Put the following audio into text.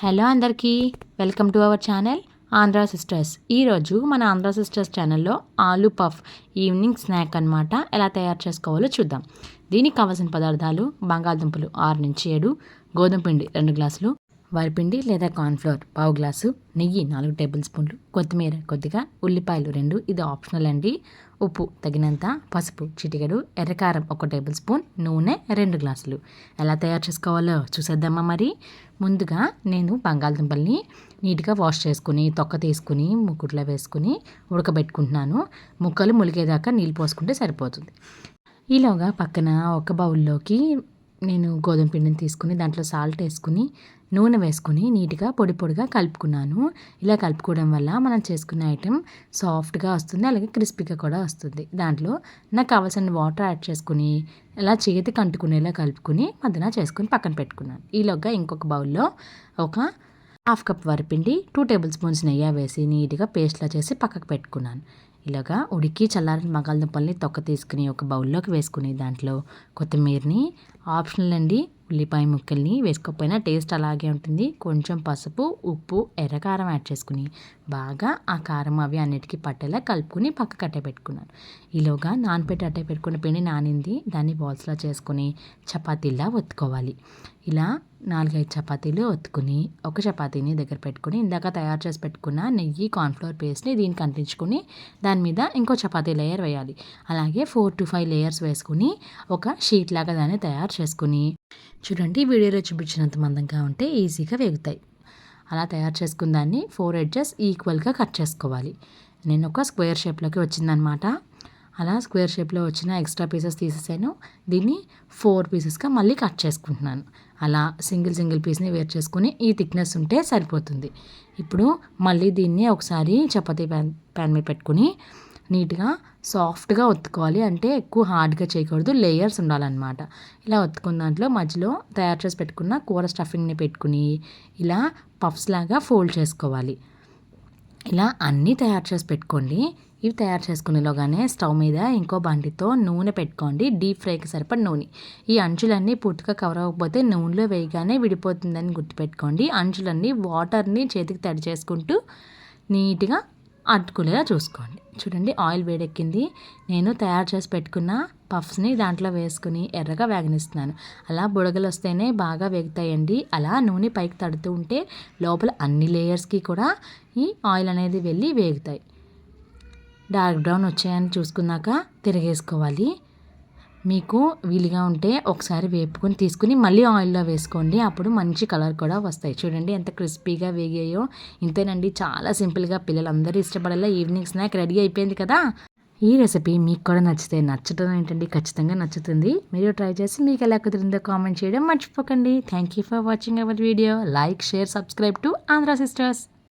Hello అందరికీ welcome to our channel Andhra sisters. ఈరోజు మన ఆంధ్ర సిస్టర్స్ ఛానల్లో ఆలూ పఫ్ ఈవినింగ్ స్నాక్ అనమాట ఎలా తయారు చేసుకోవాలో చూద్దాం. దీనికి కావాల్సిన పదార్థాలు: బంగాళదుంపలు 6 నుంచి 7, గోధుమ పిండి 2 గ్లాసులు, వరిపిండి లేదా కార్న్ఫ్లోర్ 1/2 గ్లాసు, నెయ్యి 4 టేబుల్ స్పూన్లు, కొత్తిమీర కొద్దిగా, ఉల్లిపాయలు 2, ఇది ఆప్షనల్ అండి, ఉప్పు తగినంత, పసుపు చిటికెడు, ఎర్రకారం 1 టేబుల్ స్పూన్, నూనె 2 గ్లాసులు. ఎలా తయారు చేసుకోవాలో చూసేద్దామా మరి. ముందుగా నేను బంగాళదుంపల్ని నీట్గా వాష్ చేసుకుని తొక్క తీసుకుని ముక్కుట్లో వేసుకుని ఉడకబెట్టుకుంటున్నాను. ముక్కలు ములిగేదాకా నీళ్ళు పోసుకుంటే సరిపోతుంది. ఈలోగా పక్కన ఒక బౌల్లోకి నేను గోధుమ పిండిని తీసుకుని దాంట్లో సాల్ట్ వేసుకుని నూనె వేసుకుని నీట్గా పొడి పొడిగా కలుపుకున్నాను. ఇలా కలుపుకోవడం వల్ల మనం చేసుకునే ఐటెం సాఫ్ట్గా వస్తుంది, అలాగే క్రిస్పీగా కూడా వస్తుంది. దాంట్లో నాకు కావాల్సిన వాటర్ యాడ్ చేసుకుని ఇలా చేతికి అంటుకునేలా కలుపుకుని మధ్యన చేసుకుని పక్కన పెట్టుకున్నాను. ఈలోగా ఇంకొక బౌల్లో ఒక 1/2 కప్ వరిపిండి, 2 టేబుల్ స్పూన్స్ నెయ్యి వేసి నీట్గా పేస్ట్లా చేసి పక్కకు పెట్టుకున్నాను. ఇలాగా ఉడికి చల్లారిన బంగాళదుంపల్ని తొక్క తీసుకుని ఒక బౌల్లోకి వేసుకుని దాంట్లో కొత్తిమీరని, ఆప్షనల్ అండి, ఉల్లిపాయ ముక్కల్ని వేసుకోకపోయినా టేస్ట్ అలాగే ఉంటుంది, కొంచెం పసుపు, ఉప్పు, ఎర్రకారం యాడ్ చేసుకుని బాగా ఆ కారం అవి అన్నిటికీ పట్టేలా కలుపుకుని పక్క కట్టే పెట్టుకున్నాను. ఈలోగా నానబెట్టి అట్టే పెట్టుకున్న పిండి నానింది, దాన్ని బాల్స్లా చేసుకుని చపాతీలా ఒత్తుకోవాలి. ఇలా 4-5 చపాతీలు ఒత్తుకుని ఒక చపాతీని దగ్గర పెట్టుకుని ఇందాక తయారు చేసి పెట్టుకున్న నెయ్యి కార్న్ఫ్లోర్ పేస్ట్ని దీనికి అంటించుకుని దాని మీద ఇంకో చపాతీ లేయర్ వేయాలి. అలాగే 4 to 5 లేయర్స్ వేసుకుని ఒక షీట్ లాగా దాన్ని తయారు చేసుకుని చూడండి, వీడియోలో చూపించినంత మందంగా ఉంటే ఈజీగా వేగుతాయి. అలా తయారు చేసుకున్న దాన్ని 4 ఎడ్జెస్ ఈక్వల్గా కట్ చేసుకోవాలి. నేను ఒక స్క్వేర్ షేప్లోకి వచ్చిందనమాట. అలా స్క్వేర్ షేప్లో వచ్చిన ఎక్స్ట్రా పీసెస్ తీసేసాను. దీన్ని 4 పీసెస్గా మళ్ళీ కట్ చేసుకుంటున్నాను. అలా సింగిల్ పీస్ని వేరు చేసుకుని ఈ థిక్నెస్ ఉంటే సరిపోతుంది. ఇప్పుడు మళ్ళీ దీన్ని ఒకసారి చపాతీ ప్యాన్ మీద పెట్టుకుని నీట్గా సాఫ్ట్గా ఒత్తుకోవాలి. అంటే ఎక్కువ హార్డ్గా చేయకూడదు, లేయర్స్ ఉండాలన్నమాట. ఇలా ఒత్తుకున్న దాంట్లో మధ్యలో తయారు చేసి పెట్టుకున్న కూర స్టఫింగ్ని పెట్టుకుని ఇలా పఫ్స్ లాగా ఫోల్డ్ చేసుకోవాలి. ఇలా అన్నీ తయారు చేసి పెట్టుకోండి. ఇవి తయారు చేసుకునేలోగానే స్టవ్ మీద ఇంకో బండితో నూనె పెట్టుకోండి, డీప్ ఫ్రైకి సరిపడి నూనె. ఈ అంచులన్నీ పూర్తిగా కవర్ అవ్వకపోతే నూనెలో వేయగానే విడిపోతుందని గుర్తుపెట్టుకోండి. అంచులన్నీ వాటర్ని చేతికి తడి చేసుకుంటూ నీట్గా అట్టుకునేలా చూసుకోండి. చూడండి, ఆయిల్ వేడెక్కింది. నేను తయారు చేసి పెట్టుకున్న పఫ్స్ని దాంట్లో వేసుకుని ఎర్రగా వేగనిస్తున్నాను. అలా బుడగలు వస్తేనే బాగా వేగుతాయండి. అలా నూనె పైకి తడుతూ ఉంటే లోపల అన్ని లేయర్స్కి కూడా ఈ ఆయిల్ అనేది వెళ్ళి వేగుతాయి. డార్క్ బ్రౌన్ వచ్చాయని చూసుకున్నాక తిరగేసుకోవాలి. మీకు వీలుగా ఉంటే ఒకసారి వేపుకొని తీసుకుని మళ్ళీ ఆయిల్లో వేసుకోండి, అప్పుడు మంచి కలర్ కూడా వస్తాయి. చూడండి ఎంత క్రిస్పీగా వేగాయో. ఇంతేనండి, చాలా సింపుల్గా పిల్లలందరూ ఇష్టపడేలా ఈవినింగ్ స్నాక్ రెడీ అయిపోయింది కదా. ఈ రెసిపీ మీకు కూడా నచ్చితే, నచ్చడం ఏంటండి, ఖచ్చితంగా నచ్చుతుంది. మీరు ట్రై చేసి మీకు ఎలా కుదిరిందో కామెంట్ చేయడం మర్చిపోకండి. Thank you for watching our video. Like, share, subscribe to Andhra sisters.